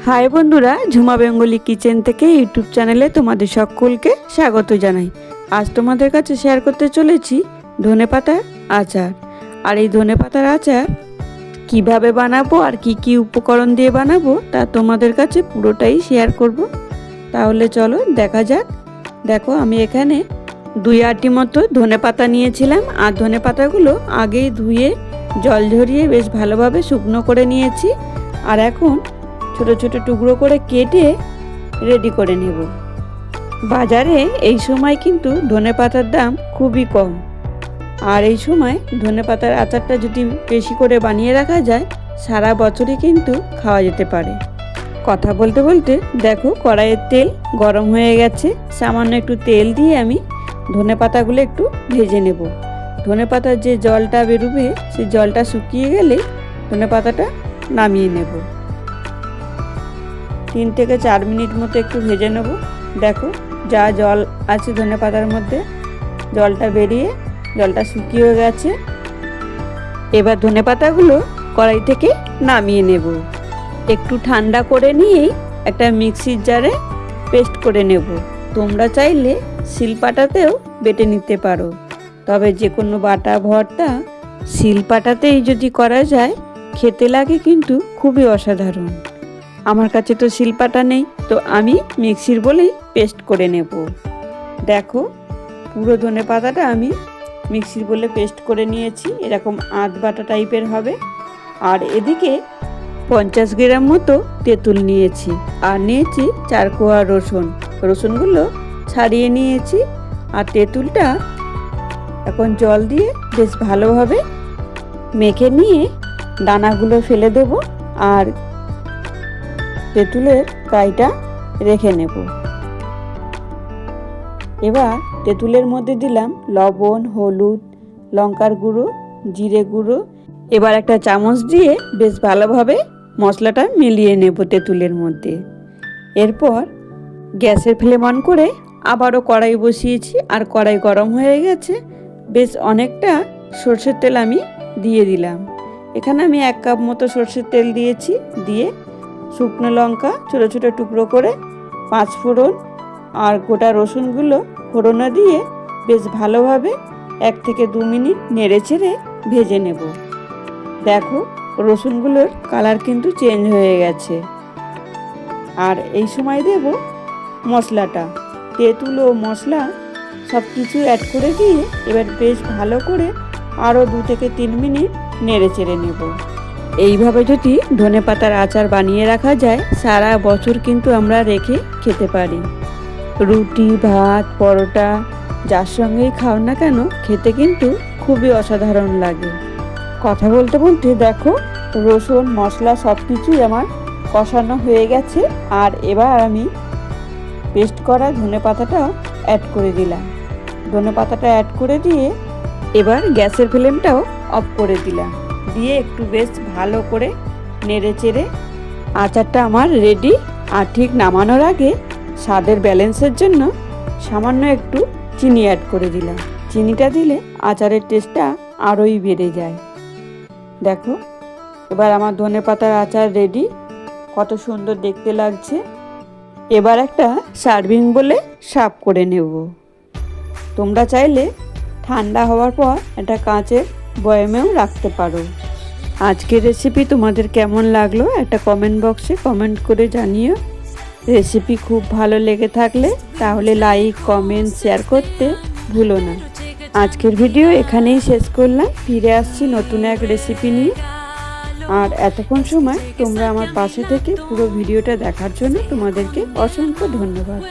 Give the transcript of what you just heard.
High বন্ধুরা, Jhuma Bengali kitchen থেকে YouTube চ্যানেলে তোমাদের সকলকে স্বাগত জানাই। আজ তোমাদের কাছে শেয়ার করতে চলেছি ধনেপাতার আচার। আর এই ধনেপাতার আচার কিভাবে বানাবো আর কি কি উপকরণ দিয়ে বানাবো তা তোমাদের কাছে পুরোটাই শেয়ার করব। তাহলে চলো দেখা যাক। দেখো, আমি এখানে 2 আটি মতো ধনেপাতা নিয়েছিলাম। আর ধনেপাতাগুলো আগেই ধুয়ে জল ঝরিয়ে বেশ ভালোভাবে শুকনো করে নিয়েছি। আর এখন ছোট ছোট টুকরো করে কেটে রেডি করে নেব। বাজারে এই সময় কিন্তু ধনেপাতার দাম খুবই কম। আর এই সময় ধনেপাতার আচারটা যদি বেশি করে বানিয়ে রাখা যায়, সারা বছরই কিন্তু খাওয়া যেতে পারে। কথা বলতে বলতে দেখো, কড়াইয়ের তেল গরম হয়ে গেছে। সামান্য একটু তেল দিয়ে আমি ধনেপাতাগুলো একটু ভেজে নেব। ধনেপাতার যে জলটা বেরোবে, সেই জলটা শুকিয়ে গেলে ধনেপাতাটা নামিয়ে নেব। 3 থেকে 4 মিনিট মতো একটু ভেজে নেব। দেখো, যা জল আছে ধনেপাতার মধ্যে, জলটা বেরিয়ে জলটা শুকিয়ে গেছে। এবার ধনেপাতাগুলো কড়াই থেকে নামিয়ে নেব। একটু ঠান্ডা করে নিয়েই একটা মিক্সির জারে পেস্ট করে নেব। তোমরা চাইলে শিলপাটাতেও বেটে নিতে পারো, তবে যে কোনো বাটা ভর্তা শিলপাটাতেই যদি করা যায়, খেতে লাগে কিন্তু খুবই অসাধারণ। আমার কাছে তো শিলপাটা নেই, তো আমি মিক্সির বলেই পেস্ট করে নেব। দেখো, পুরো ধনেপাতাটা আমি মিক্সির বলে পেস্ট করে নিয়েছি। এরকম আধ বাটা টাইপের হবে। আর এদিকে 50 গ্রাম মতো তেঁতুল নিয়েছি। আর নিয়েছি 4 কোয়া রসুন। রসুনগুলো ছাড়িয়ে নিয়েছি। আর তেঁতুলটা এখন জল দিয়ে বেশ ভালোভাবে মেখে নিয়ে দানাগুলো ফেলে দেব। আর তেঁতুলের গাইটা রেখে নেব। এবার তেঁতুলের মধ্যে দিলাম লবণ, হলুদ, লঙ্কার গুঁড়ো, জিরে গুঁড়ো। এবার একটা চামচ দিয়ে বেশ ভালোভাবে মশলাটা মিলিয়ে নেব তেঁতুলের মধ্যে। এরপর গ্যাসের ফ্লেম অন করে আবারও কড়াই বসিয়েছি। আর কড়াই গরম হয়ে গেছে। বেশ অনেকটা সরষের তেল আমি দিয়ে দিলাম। এখানে আমি 1 কাপ মতো সরষের তেল দিয়েছি। দিয়ে শুকনো লঙ্কা ছোট ছোট টুকরো করে, 5 ফোড়ন আর গোটা রসুনগুলো ফোড়নে দিয়ে বেশ ভালোভাবে 1 থেকে 2 মিনিট নেড়ে চেড়ে ভেজে নেব। দেখো, রসুনগুলোর কালার কিন্তু চেঞ্জ হয়ে গেছে। আর এই সময় দেব মশলাটা। তেঁতুল ও মশলা সব কিছু অ্যাড করে দিয়ে এবার বেশ ভালো করে আরও 2 থেকে 3 মিনিট নেড়ে চেড়ে নেব। এইভাবে যদি ধনেপাতার আচার বানিয়ে রাখা যায়, সারা বছর কিন্তু আমরা রেখে খেতে পারি। রুটি, ভাত, পরোটা যার সঙ্গেই খাও না কেন, খেতে কিন্তু খুবই অসাধারণ লাগে। কথা বলতে বলতে দেখো, রসুন মশলা সব কিছুই আমার কষানো হয়ে গেছে। আর এবার আমি পেস্ট করা ধনেপাতাটাও অ্যাড করে দিলাম। ধনেপাতাটা অ্যাড করে দিয়ে এবার গ্যাসের ফ্লেমটাও অফ করে দিলাম। দিয়ে একটু বেশ ভালো করে নেড়ে চেড়ে আচারটা আমার রেডি। আর ঠিক নামানোর আগে স্বাদের ব্যালেন্সের জন্য সামান্য একটু চিনি অ্যাড করে দিলাম। চিনিটা দিলে আচারের টেস্টটা আরোই বেড়ে যায়। দেখো, এবার আমার ধনেপাতার আচার রেডি। কত সুন্দর দেখতে লাগছে। এবার একটা সার্ভিং বলে সার্ভ করে নেব। তোমরা চাইলে ঠান্ডা হওয়ার পর একটা কাঁচের বয়ামেও রাখতে পারো। আজকের রেসিপি তোমাদের কেমন লাগলো একটা কমেন্ট বক্সে কমেন্ট করে জানিও। রেসিপি খুব ভালো লেগে থাকলে তাহলে লাইক, কমেন্ট, শেয়ার করতে ভুলো না। আজকের ভিডিও এখানেই শেষ করলাম। ফিরে আসছি নতুন এক রেসিপি নিয়ে। আর এতক্ষণ সময় তোমরা আমার পাশে থেকে পুরো ভিডিওটা দেখার জন্য তোমাদেরকে অসংখ্য ধন্যবাদ।